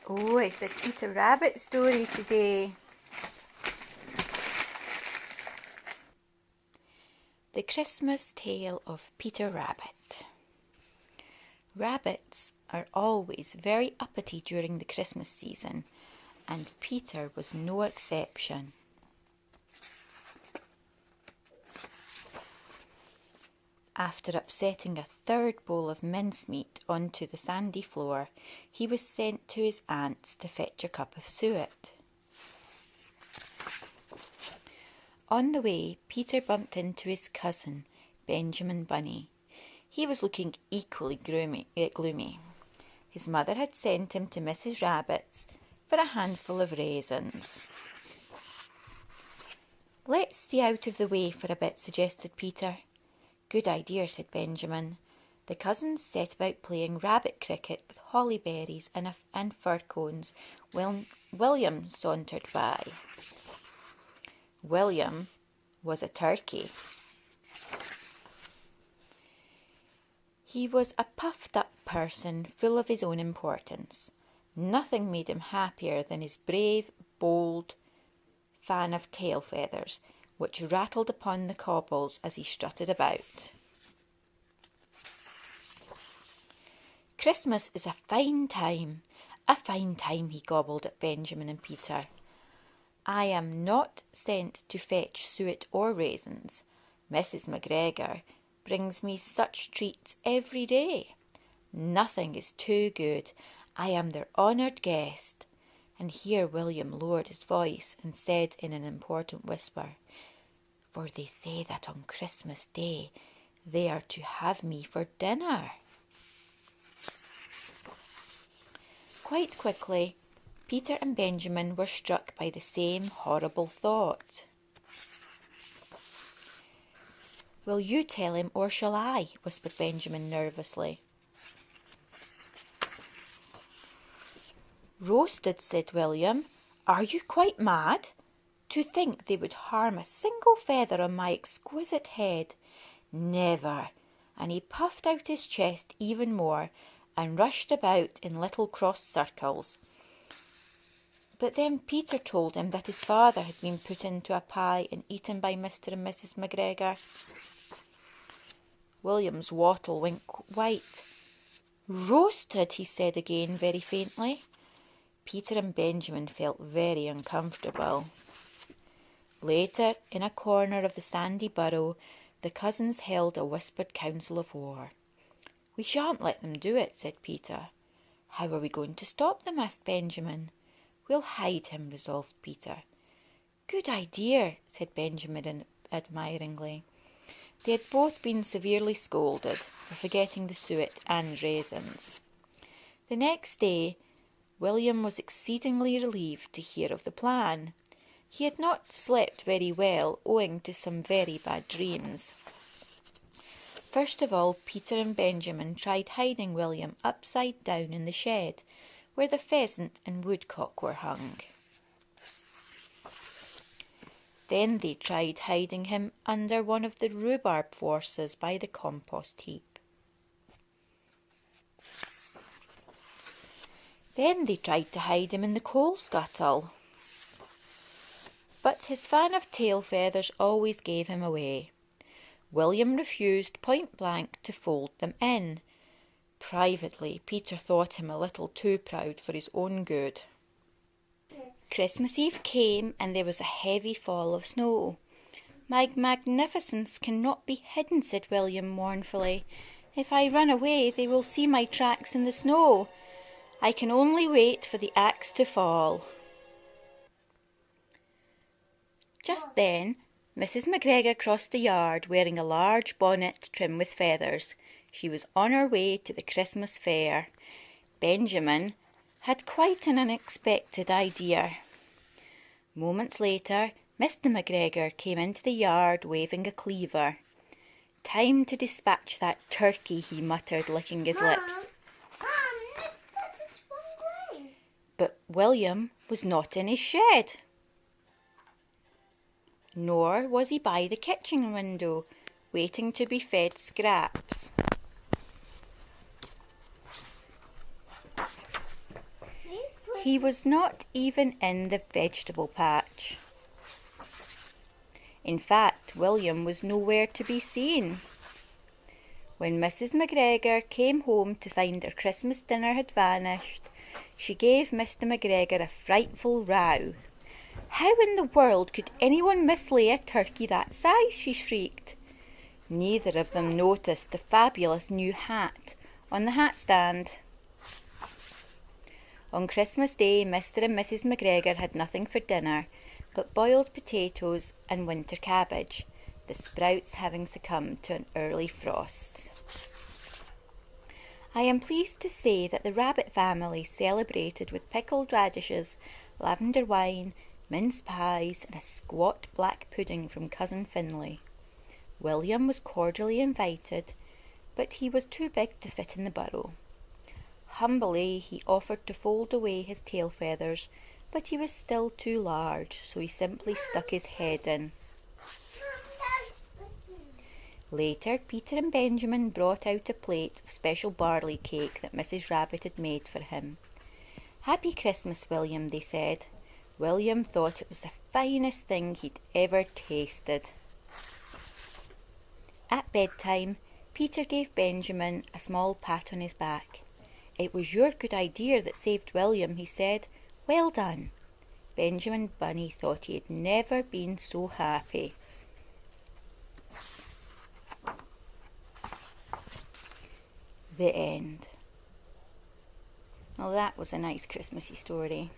Oh, it's a Peter Rabbit story today. The Christmas Tale of Peter Rabbit. Rabbits are always very uppity during the Christmas season, and Peter was no exception. After upsetting a third bowl of mincemeat onto the sandy floor, he was sent to his aunt's to fetch a cup of suet. On the way, Peter bumped into his cousin, Benjamin Bunny. He was looking equally gloomy. His mother had sent him to Mrs. Rabbit's for a handful of raisins. "Let's stay out of the way for a bit," suggested Peter. "Good idea," said Benjamin. The cousins set about playing rabbit cricket with holly berries and fir cones when William sauntered by. William was a turkey. He was a puffed-up person full of his own importance. Nothing made him happier than his brave, bold fan of tail feathers, which rattled upon the cobbles as he strutted about. "Christmas is a fine time, he gobbled at Benjamin and Peter. "I am not sent to fetch suet or raisins. Mrs. McGregor brings me such treats every day. Nothing is too good. I am their honoured guest." And here William lowered his voice and said in an important whisper, "For they say that on Christmas Day they are to have me for dinner." Quite quickly, Peter and Benjamin were struck by the same horrible thought. "Will you tell him or shall I?" whispered Benjamin nervously. "Roasted," said William. "Are you quite mad? To think they would harm a single feather on my exquisite head. Never!" And he puffed out his chest even more and rushed about in little cross circles. But then Peter told him that his father had been put into a pie and eaten by Mr. and Mrs. McGregor. William's wattle went white. "Roasted," he said again very faintly. Peter and Benjamin felt very uncomfortable. Later, in a corner of the sandy burrow, the cousins held a whispered council of war. "We shan't let them do it," said Peter. "How are we going to stop them?" asked Benjamin. "We'll hide him," resolved Peter. "Good idea," said Benjamin admiringly. They had both been severely scolded for forgetting the suet and raisins. The next day, William was exceedingly relieved to hear of the plan. He had not slept very well, owing to some very bad dreams. First of all, Peter and Benjamin tried hiding William upside down in the shed, where the pheasant and woodcock were hung. Then they tried hiding him under one of the rhubarb forces by the compost heap. Then they tried to hide him in the coal scuttle. But his fan of tail feathers always gave him away. William refused point blank to fold them in. Privately, Peter thought him a little too proud for his own good. Christmas Eve came and there was a heavy fall of snow. "My magnificence cannot be hidden," said William mournfully. "If I run away, they will see my tracks in the snow. I can only wait for the axe to fall." Just then, Mrs. McGregor crossed the yard wearing a large bonnet trimmed with feathers. She was on her way to the Christmas fair. Benjamin had quite an unexpected idea. Moments later, Mr. McGregor came into the yard waving a cleaver. "Time to dispatch that turkey," he muttered, licking his lips. But William was not in his shed. Nor was he by the kitchen window, waiting to be fed scraps. He was not even in the vegetable patch. In fact, William was nowhere to be seen. When Mrs. McGregor came home to find her Christmas dinner had vanished, she gave Mr. McGregor a frightful row. "How in the world could anyone mislay a turkey that size?" she shrieked. Neither of them noticed the fabulous new hat on the hat stand. On Christmas Day, Mr. and Mrs. McGregor had nothing for dinner but boiled potatoes and winter cabbage, the sprouts having succumbed to an early frost. I am pleased to say that the rabbit family celebrated with pickled radishes, lavender wine, mince pies, and a squat black pudding from Cousin Finlay. William was cordially invited, but he was too big to fit in the burrow. Humbly he offered to fold away his tail feathers, but he was still too large, so he simply stuck his head in. Later, Peter and Benjamin brought out a plate of special barley cake that Mrs. Rabbit had made for him. "Happy Christmas, William," they said. William thought it was the finest thing he'd ever tasted. At bedtime, Peter gave Benjamin a small pat on his back. "It was your good idea that saved William," he said. "Well done." Benjamin Bunny thought he had never been so happy. The end. Well, that was a nice Christmassy story.